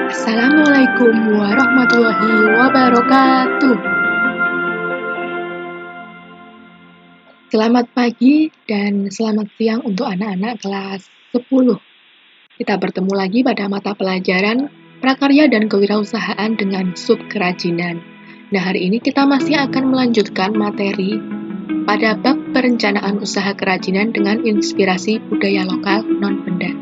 Assalamualaikum warahmatullahi wabarakatuh. Selamat pagi dan selamat siang untuk anak-anak kelas 10. Kita bertemu lagi pada mata pelajaran Prakarya dan Kewirausahaan dengan sub kerajinan. Nah, hari ini kita masih akan melanjutkan materi pada bab perencanaan usaha kerajinan dengan inspirasi budaya lokal non-benda.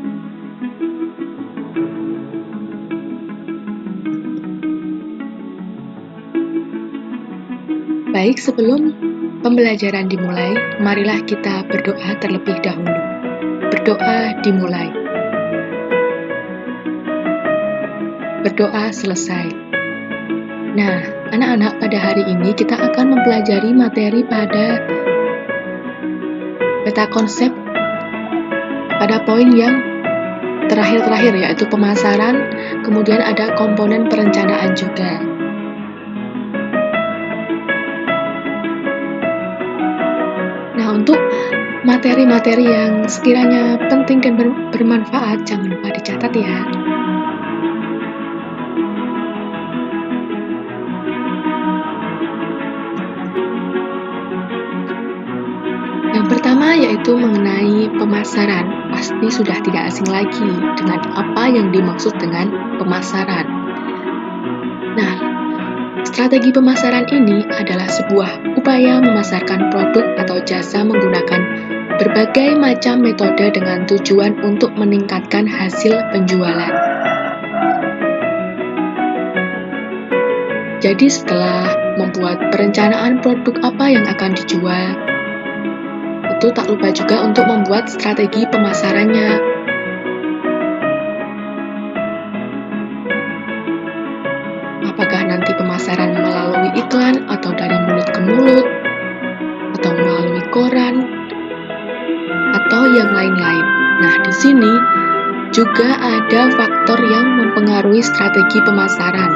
Baik, sebelum pembelajaran dimulai, marilah kita berdoa terlebih dahulu. Berdoa dimulai. Berdoa selesai. Nah, anak-anak, pada hari ini kita akan mempelajari materi pada peta konsep pada poin yang terakhir yaitu pemasaran, kemudian ada komponen perencanaan juga. Nah, untuk materi-materi yang sekiranya penting dan bermanfaat, jangan lupa dicatat ya. Yang pertama yaitu mengenai pemasaran. Pasti sudah tidak asing lagi dengan apa yang dimaksud dengan pemasaran. Nah, strategi pemasaran ini adalah sebuah upaya memasarkan produk atau jasa menggunakan berbagai macam metode dengan tujuan untuk meningkatkan hasil penjualan. Jadi setelah membuat perencanaan produk apa yang akan dijual, itu tak lupa juga untuk membuat strategi pemasarannya. Apakah nanti pemasaran melalui iklan atau dari mulut ke mulut, atau melalui koran, atau yang lain-lain. Nah, di sini juga ada faktor yang mempengaruhi strategi pemasaran.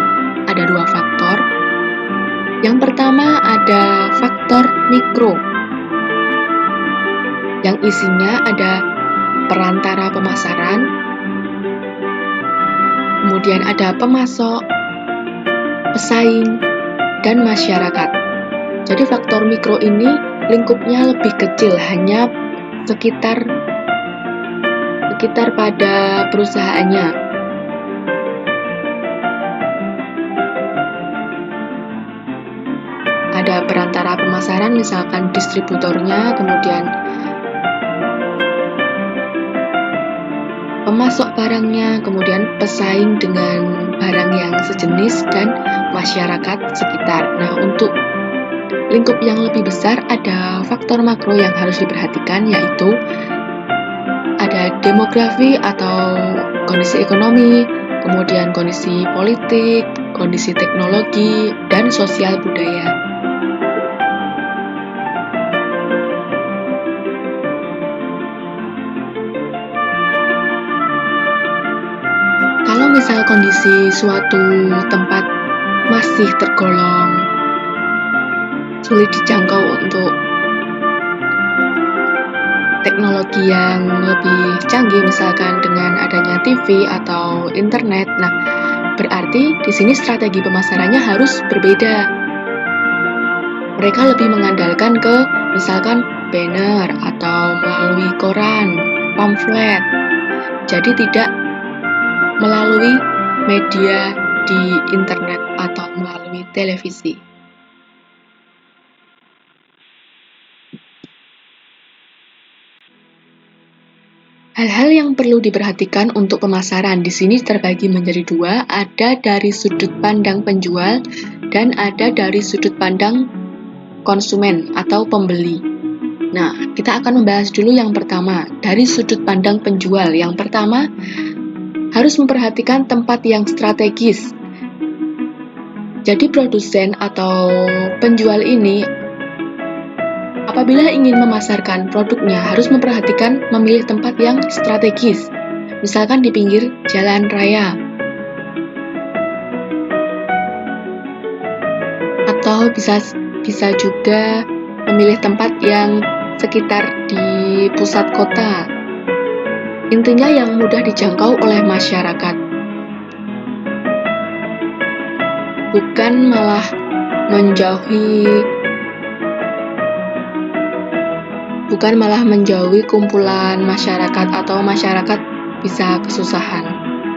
Ada dua faktor. Yang pertama ada faktor mikro, yang isinya ada perantara pemasaran, kemudian ada pemasok, pesaing, dan masyarakat. Jadi faktor mikro ini lingkupnya lebih kecil, hanya sekitar pada perusahaannya. Ada perantara pemasaran, misalkan distributornya, kemudian pemasok barangnya, kemudian pesaing dengan barang yang sejenis, dan masyarakat sekitar. Nah, untuk lingkup yang lebih besar ada faktor makro yang harus diperhatikan, yaitu ada demografi atau kondisi ekonomi, kemudian kondisi politik, kondisi teknologi, dan sosial budaya. Kalau misal kondisi suatu tempat masih tergolong sulit dijangkau untuk teknologi yang lebih canggih, misalkan dengan adanya TV atau internet. Nah, berarti di sini strategi pemasarannya harus berbeda. Mereka lebih mengandalkan ke misalkan banner atau melalui koran, pamflet. Jadi tidak melalui media di internet atau melalui televisi. Hal-hal yang perlu diperhatikan untuk pemasaran di sini terbagi menjadi dua, ada dari sudut pandang penjual dan ada dari sudut pandang konsumen atau pembeli. Nah, kita akan membahas dulu yang pertama, dari sudut pandang penjual. Yang pertama, harus memperhatikan tempat yang strategis. Jadi produsen atau penjual ini apabila ingin memasarkan produknya harus memperhatikan memilih tempat yang strategis, misalkan di pinggir jalan raya, atau bisa juga memilih tempat yang sekitar di pusat kota. Intinya yang mudah dijangkau oleh masyarakat. bukan malah menjauhi kumpulan masyarakat, atau masyarakat bisa kesusahan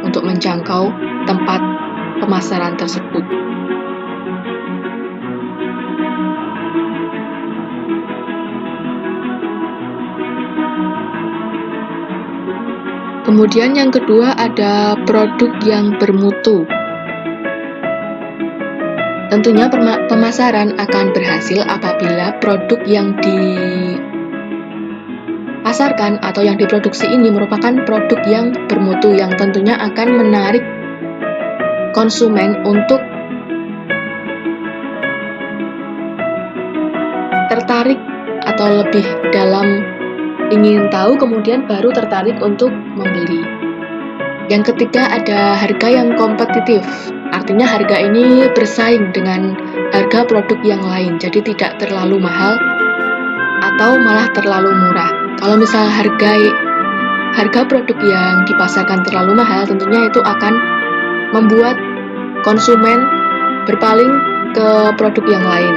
untuk menjangkau tempat pemasaran tersebut. Kemudian yang kedua ada produk yang bermutu. Tentunya pemasaran akan berhasil apabila produk yang dipasarkan atau yang diproduksi ini merupakan produk yang bermutu, yang tentunya akan menarik konsumen untuk tertarik atau lebih dalam ingin tahu, kemudian baru tertarik untuk membeli. Yang ketiga ada harga yang kompetitif. Artinya harga ini bersaing dengan harga produk yang lain, jadi tidak terlalu mahal atau malah terlalu murah. Kalau misal harga produk yang dipasarkan terlalu mahal, tentunya itu akan membuat konsumen berpaling ke produk yang lain.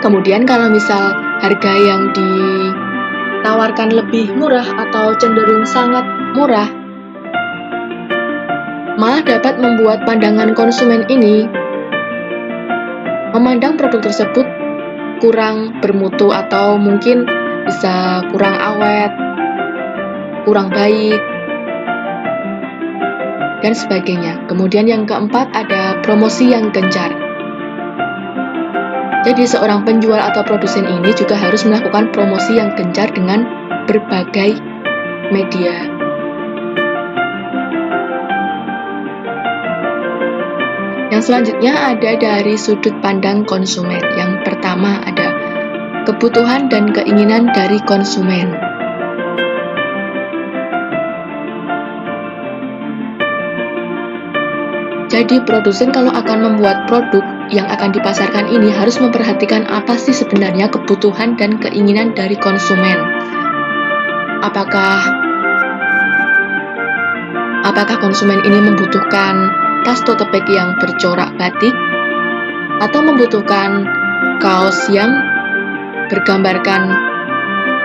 Kemudian kalau misal harga yang ditawarkan lebih murah atau cenderung sangat murah, malah dapat membuat pandangan konsumen ini memandang produk tersebut kurang bermutu atau mungkin bisa kurang awet, kurang baik, dan sebagainya. Kemudian yang keempat ada promosi yang gencar. Jadi seorang penjual atau produsen ini juga harus melakukan promosi yang gencar dengan berbagai media. Yang selanjutnya ada dari sudut pandang konsumen. Yang pertama ada kebutuhan dan keinginan dari konsumen. Jadi produsen kalau akan membuat produk yang akan dipasarkan ini harus memperhatikan apa sih sebenarnya kebutuhan dan keinginan dari konsumen. Apakah konsumen ini membutuhkan tas tote bag yang bercorak batik, atau membutuhkan kaos yang bergambarkan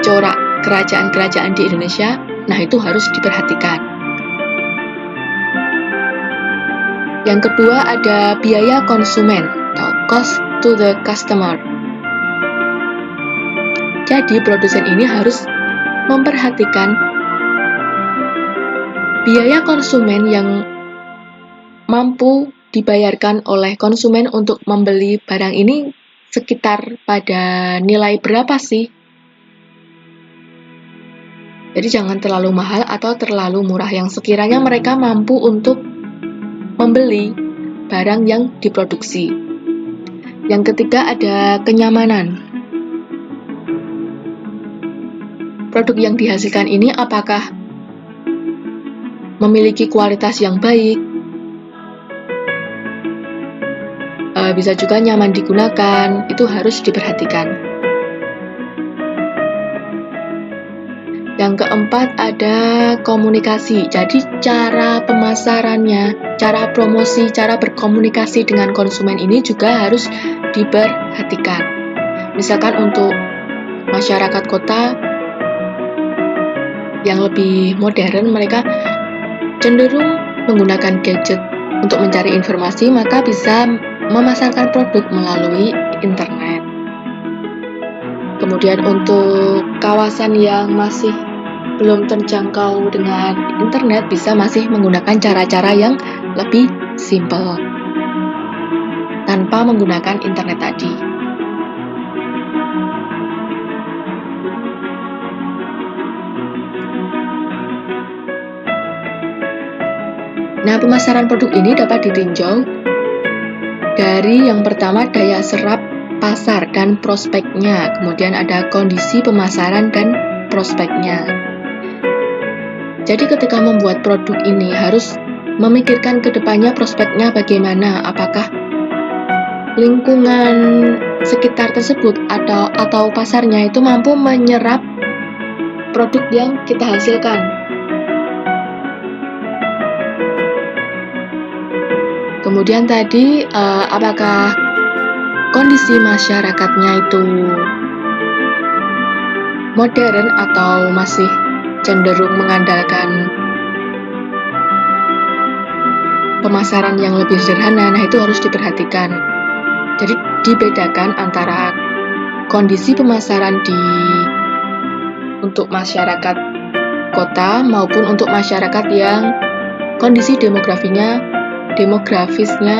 corak kerajaan-kerajaan di Indonesia? Nah, itu harus diperhatikan. Yang kedua ada biaya konsumen atau cost to the customer. Jadi produsen ini harus memperhatikan biaya konsumen yang mampu dibayarkan oleh konsumen untuk membeli barang ini sekitar pada nilai berapa sih? Jadi jangan terlalu mahal atau terlalu murah, yang sekiranya mereka mampu untuk membeli barang yang diproduksi. Yang ketiga ada kenyamanan. Produk yang dihasilkan ini apakah memiliki kualitas yang baik, bisa juga nyaman digunakan, itu harus diperhatikan. Yang keempat ada komunikasi. Jadi cara pemasarannya, cara promosi, cara berkomunikasi dengan konsumen ini juga harus diperhatikan. Misalkan untuk masyarakat kota yang lebih modern, mereka cenderung menggunakan gadget untuk mencari informasi, maka bisa memasarkan produk melalui internet. Kemudian untuk kawasan yang masih belum terjangkau dengan internet, bisa masih menggunakan cara-cara yang lebih simpel tanpa menggunakan internet tadi. Nah, pemasaran produk ini dapat ditinjau dari yang pertama daya serap pasar dan prospeknya, kemudian ada kondisi pemasaran dan prospeknya. Jadi ketika membuat produk ini harus memikirkan ke depannya prospeknya bagaimana, apakah lingkungan sekitar tersebut atau pasarnya itu mampu menyerap produk yang kita hasilkan. kemudian tadi apakah kondisi masyarakatnya itu modern atau masih cenderung mengandalkan pemasaran yang lebih sederhana. Nah, itu harus diperhatikan. Jadi dibedakan antara kondisi pemasaran untuk masyarakat kota maupun untuk masyarakat yang kondisi demografisnya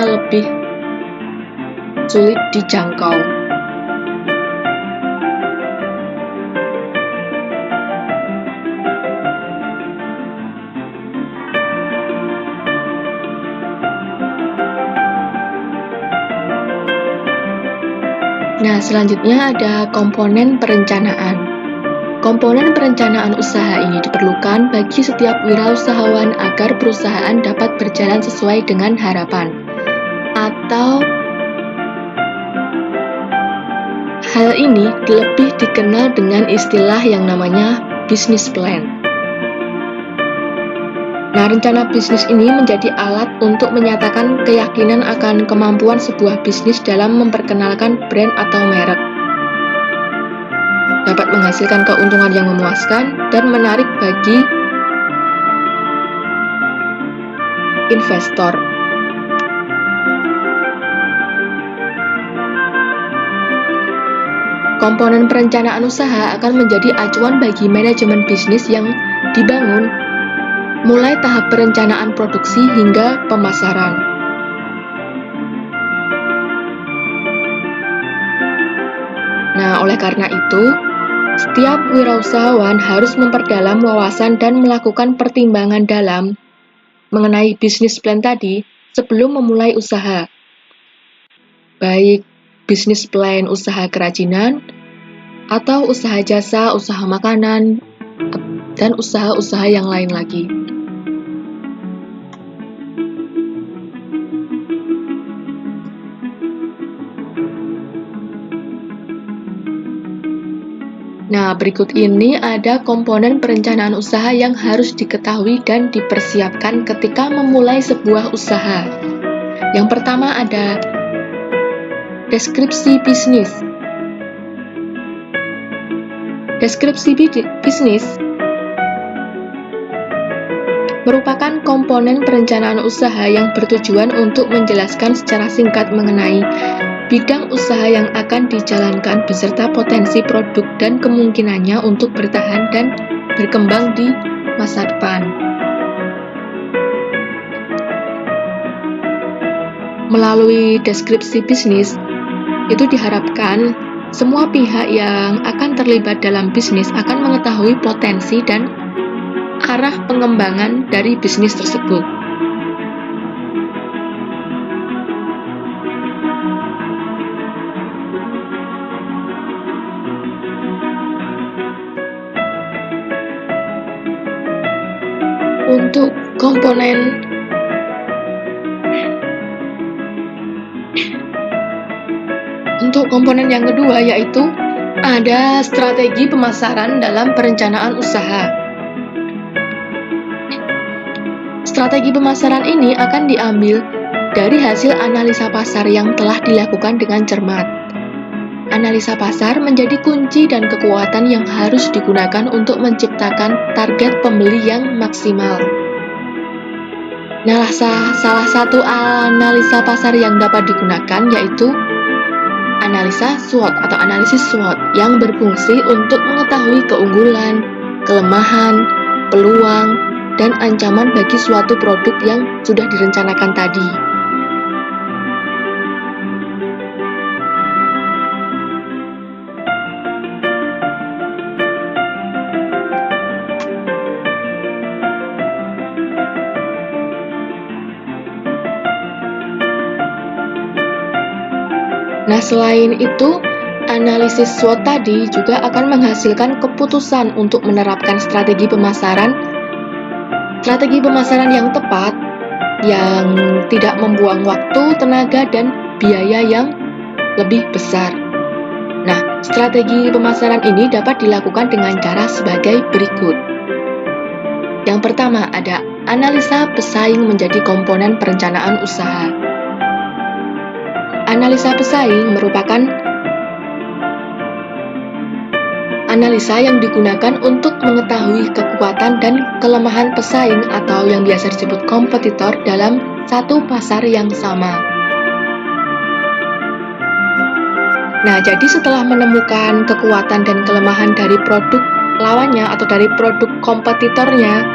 lebih sulit dijangkau. Nah, selanjutnya ada komponen perencanaan. Komponen perencanaan usaha ini diperlukan bagi setiap wirausahawan agar perusahaan dapat berjalan sesuai dengan harapan. Atau hal ini lebih dikenal dengan istilah yang namanya business plan. Nah, rencana bisnis ini menjadi alat untuk menyatakan keyakinan akan kemampuan sebuah bisnis dalam memperkenalkan brand atau merek. Dapat menghasilkan keuntungan yang memuaskan dan menarik bagi investor. Komponen perencanaan usaha akan menjadi acuan bagi manajemen bisnis yang dibangun mulai tahap perencanaan produksi hingga pemasaran. Nah, oleh karena itu, setiap wirausahawan harus memperdalam wawasan dan melakukan pertimbangan dalam mengenai bisnis plan tadi sebelum memulai usaha. Baik bisnis plan usaha kerajinan, atau usaha jasa, usaha makanan, dan usaha-usaha yang lain lagi. Nah, berikut ini ada komponen perencanaan usaha yang harus diketahui dan dipersiapkan ketika memulai sebuah usaha. Yang pertama ada deskripsi bisnis. Deskripsi bisnis merupakan komponen perencanaan usaha yang bertujuan untuk menjelaskan secara singkat mengenai bidang usaha yang akan dijalankan beserta potensi produk dan kemungkinannya untuk bertahan dan berkembang di masa depan. Melalui deskripsi bisnis, itu diharapkan semua pihak yang akan terlibat dalam bisnis akan mengetahui potensi dan arah pengembangan dari bisnis tersebut. Untuk komponen yang kedua yaitu ada strategi pemasaran dalam perencanaan usaha. Strategi pemasaran ini akan diambil dari hasil analisa pasar yang telah dilakukan dengan cermat. Analisa pasar menjadi kunci dan kekuatan yang harus digunakan untuk menciptakan target pembeli yang maksimal. Nah, salah satu analisa pasar yang dapat digunakan yaitu analisa SWOT atau analisis SWOT yang berfungsi untuk mengetahui keunggulan, kelemahan, peluang, dan ancaman bagi suatu produk yang sudah direncanakan tadi. Nah, selain itu, analisis SWOT tadi juga akan menghasilkan keputusan untuk menerapkan strategi pemasaran yang tepat, yang tidak membuang waktu, tenaga, dan biaya yang lebih besar. Nah, strategi pemasaran ini dapat dilakukan dengan cara sebagai berikut. Yang pertama, ada analisa pesaing menjadi komponen perencanaan usaha. Analisa pesaing merupakan analisa yang digunakan untuk mengetahui kekuatan dan kelemahan pesaing atau yang biasa disebut kompetitor dalam satu pasar yang sama. Nah, jadi setelah menemukan kekuatan dan kelemahan dari produk lawannya atau dari produk kompetitornya,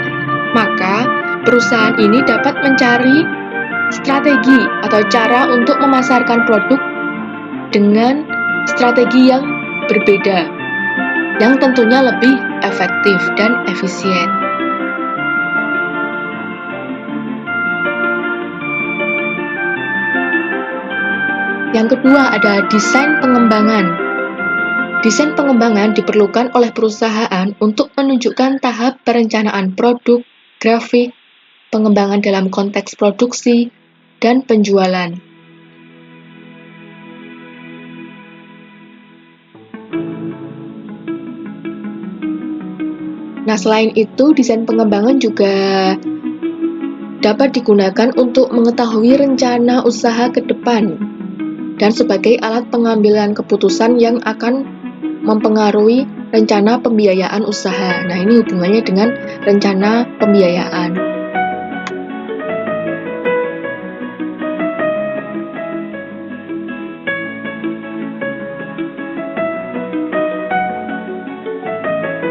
maka perusahaan ini dapat mencari strategi atau cara untuk memasarkan produk dengan strategi yang berbeda, yang tentunya lebih efektif dan efisien. Yang kedua ada desain pengembangan. Desain pengembangan diperlukan oleh perusahaan untuk menunjukkan tahap perencanaan produk, grafik, pengembangan dalam konteks produksi, dan penjualan. Nah, selain itu, desain pengembangan juga dapat digunakan untuk mengetahui rencana usaha ke depan dan sebagai alat pengambilan keputusan yang akan mempengaruhi rencana pembiayaan usaha. Nah, ini hubungannya dengan rencana pembiayaan.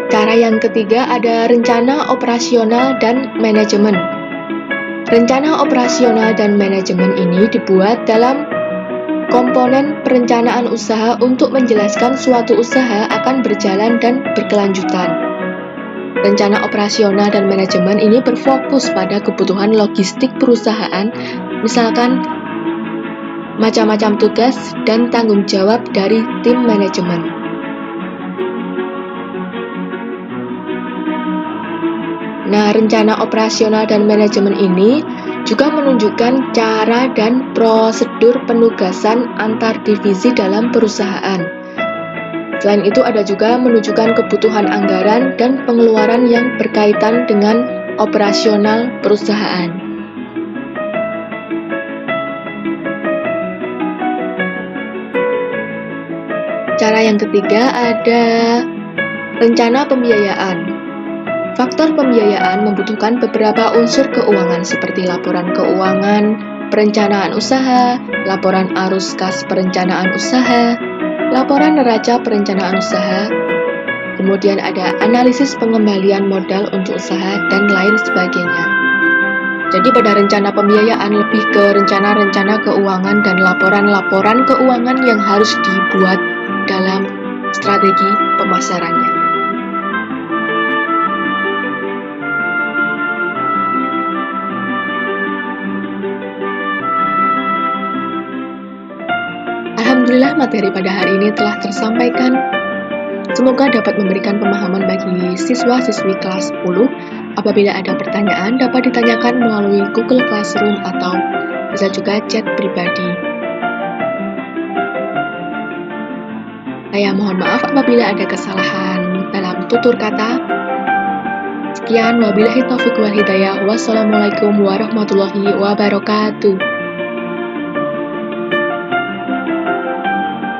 Cara yang ketiga ada rencana operasional dan manajemen. Rencana operasional dan manajemen ini dibuat dalam komponen perencanaan usaha untuk menjelaskan suatu usaha akan berjalan dan berkelanjutan. Rencana operasional dan manajemen ini berfokus pada kebutuhan logistik perusahaan, misalkan macam-macam tugas dan tanggung jawab dari tim manajemen. Nah, rencana operasional dan manajemen ini juga menunjukkan cara dan prosedur penugasan antar divisi dalam perusahaan. Selain itu, ada juga menunjukkan kebutuhan anggaran dan pengeluaran yang berkaitan dengan operasional perusahaan. Cara yang ketiga ada rencana pembiayaan. Faktor pembiayaan membutuhkan beberapa unsur keuangan seperti laporan keuangan, perencanaan usaha, laporan arus kas perencanaan usaha, laporan neraca perencanaan usaha, kemudian ada analisis pengembalian modal untuk usaha, dan lain sebagainya. Jadi pada rencana pembiayaan lebih ke rencana-rencana keuangan dan laporan-laporan keuangan yang harus dibuat dalam strategi pemasarannya. Alhamdulillah materi pada hari ini telah tersampaikan. Semoga dapat memberikan pemahaman bagi siswa-siswi kelas 10. Apabila ada pertanyaan dapat ditanyakan melalui Google Classroom atau bisa juga chat pribadi. Saya mohon maaf apabila ada kesalahan dalam tutur kata. Sekian, wabillahi taufiq wal hidayah. Wassalamualaikum warahmatullahi wabarakatuh.